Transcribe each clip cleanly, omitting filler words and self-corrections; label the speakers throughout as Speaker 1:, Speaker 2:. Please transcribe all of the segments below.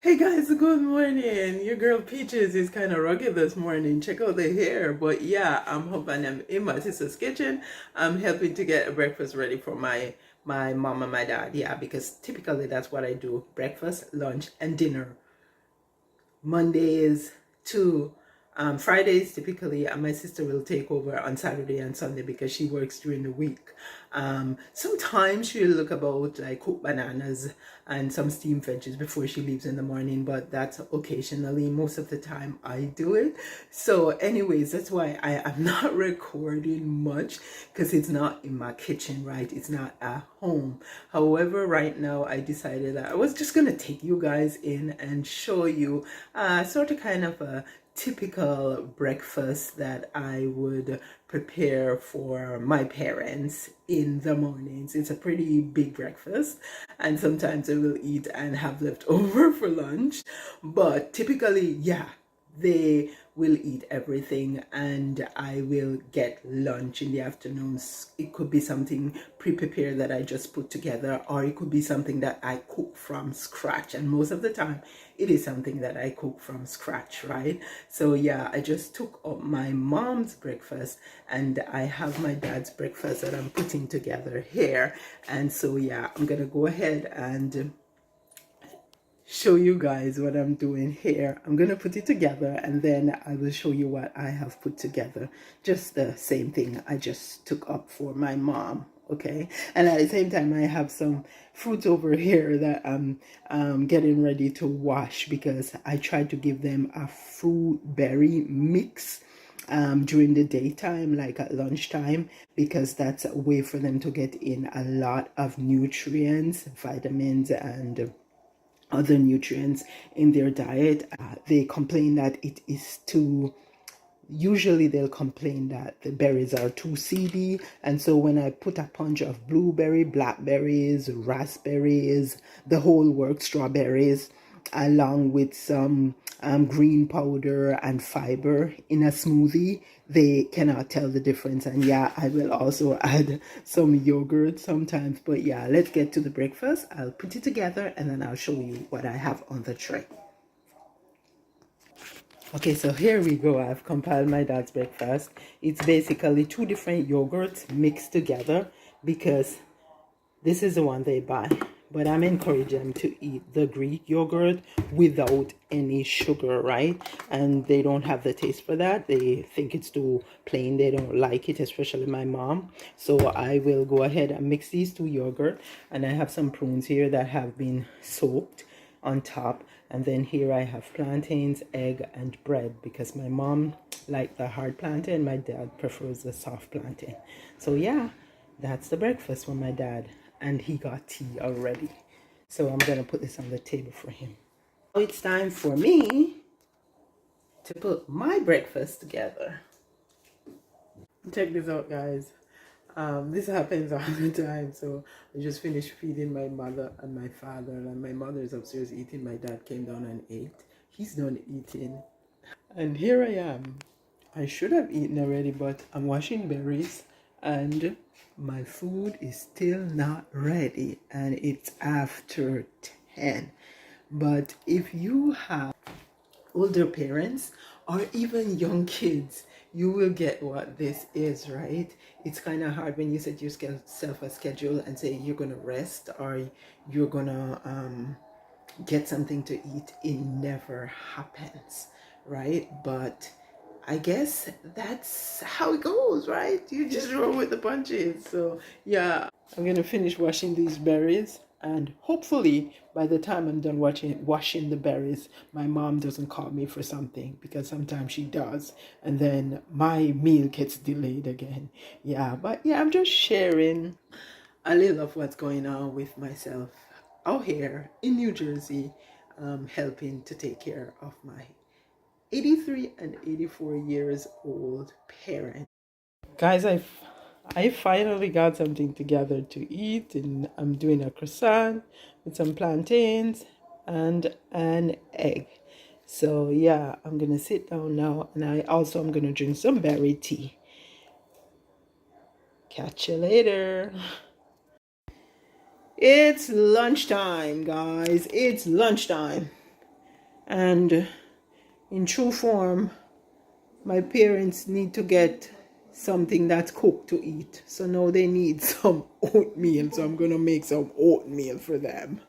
Speaker 1: Hey guys, good morning. Your girl Peaches is kind of rugged this morning. Check out the hair. But yeah, I'm hoping I'm in my sister's kitchen. I'm helping to get breakfast ready for my mom and my dad. Yeah, because typically that's what I do. Breakfast, lunch, and dinner. Mondays to Fridays typically my sister will take over on Saturday and Sunday because she works during the week. Sometimes she'll look about like cooked bananas and some steamed veggies before she leaves in the morning, but that's occasionally. Most of the time I do it. So anyways, that's why I am not recording much, because it's not in my kitchen, right? It's not at home. However, right now I decided that I was just gonna take you guys in and show you sort of kind of a typical breakfast that I would prepare for my parents in the mornings. It's a pretty big breakfast, and sometimes I will eat and have left over for lunch, but typically, yeah, they will eat everything and I will get lunch in the afternoons. It could be something pre-prepared that I just put together, or it could be something that I cook from scratch, and most of the time it is something that I cook from scratch, right? So yeah, I just took up my mom's breakfast and I have my dad's breakfast that I'm putting together here. And so yeah, I'm gonna go ahead and show you guys what I'm doing here. I'm gonna put it together and then I will show you what I have put together. Just the same thing I just took up for my mom. Okay, and at the same time I have some fruits over here that I'm getting ready to wash, because I tried to give them a fruit berry mix during the daytime, like at lunchtime, because that's a way for them to get in a lot of nutrients, vitamins, and other nutrients in their diet. They complain that it is too, usually they'll complain that the berries are too seedy, and so when I put a punch of blueberry, blackberries, raspberries, the whole work, strawberries, along with some green powder and fiber in a smoothie, they cannot tell the difference. And yeah, I will also add some yogurt sometimes. But yeah, let's get to the breakfast. I'll put it together and then I'll show you what I have on the tray. Okay, so here we go. I've compiled my dad's breakfast. It's basically two different yogurts mixed together, because this is the one they buy. But I'm encouraging them to eat the Greek yogurt without any sugar, right? And they don't have the taste for that. They think it's too plain. They don't like it, especially my mom. So I will go ahead and mix these two yogurt. And I have some prunes here that have been soaked on top. And then here I have plantains, egg, and bread, because my mom liked the hard plantain. My dad prefers the soft plantain. So yeah, that's the breakfast for my dad. And he got tea already. So I'm going to put this on the table for him. Now it's time for me to put my breakfast together. Check this out, guys. This happens all the time. So I just finished feeding my mother and my father, and my mother is upstairs eating. My dad came down and ate. He's done eating, and here I am. I should have eaten already, but I'm washing berries and my food is still not ready, and it's after 10. But if you have older parents or even young kids, you will get what this is, right? It's kind of hard when you set yourself a schedule and say you're gonna rest or you're gonna get something to eat. It never happens, right? But I guess that's how it goes, right? You just roll with the punches. So yeah, I'm gonna finish washing these berries, and hopefully by the time I'm done washing the berries, my mom doesn't call me for something, because sometimes she does, and then my meal gets delayed again. Yeah, but yeah, I'm just sharing a little of what's going on with myself out here in New Jersey, helping to take care of my 83 and 84 years old parent. Guys, I finally got something together to eat, and I'm doing a croissant with some plantains and an egg. So yeah, I'm gonna sit down now, and I'm gonna drink some berry tea. Catch you later. It's lunchtime, guys. It's lunchtime. And in true form, my parents need to get something that's cooked to eat. So now they need some oatmeal. So I'm going to make some oatmeal for them.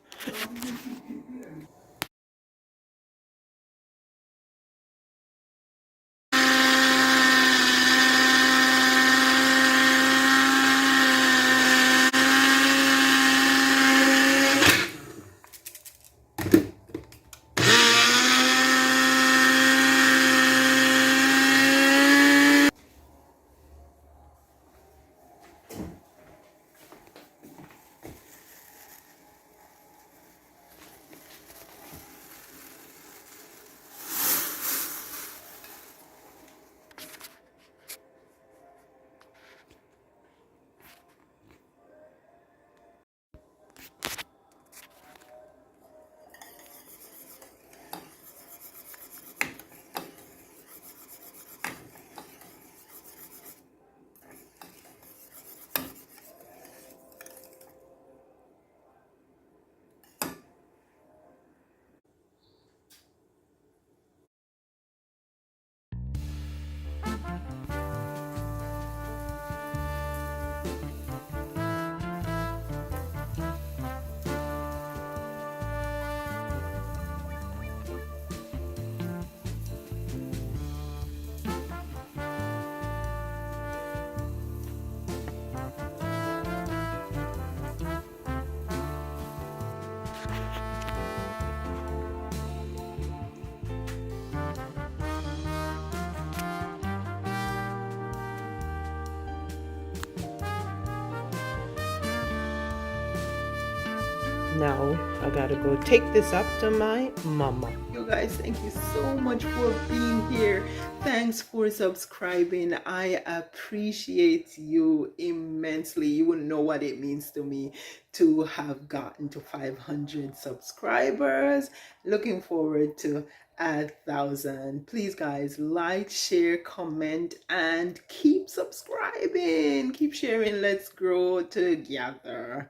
Speaker 1: Now I gotta go take this up to my mama. You guys, thank you so much for being here. Thanks for subscribing. I appreciate you immensely. You wouldn't know what it means to me to have gotten to 500 subscribers. Looking forward to 1,000. Please guys, like, share, comment, and keep subscribing. Keep sharing. Let's grow together.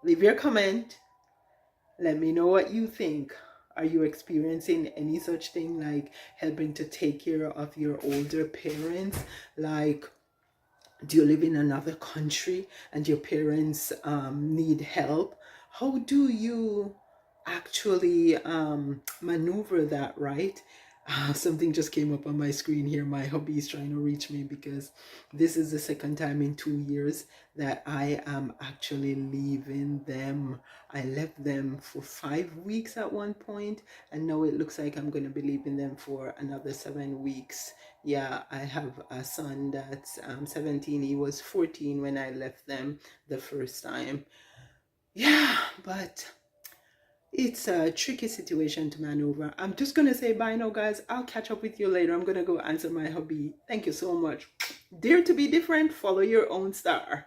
Speaker 1: Leave your comment. Let me know what you think. Are you experiencing any such thing, like helping to take care of your older parents? Like, do you live in another country and your parents need help? How do you actually maneuver that, right? Something just came up on my screen here. My hubby is trying to reach me because this is the second time in 2 years that I am actually leaving them. I left them for 5 weeks at one point, and now it looks like I'm going to be leaving them for another 7 weeks. Yeah, I have a son that's 17. He was 14 when I left them the first time. Yeah, but it's a tricky situation to maneuver. I'm just going to say bye now, guys. I'll catch up with you later. I'm going to go answer my hubby. Thank you so much. Dare to be different. Follow your own star.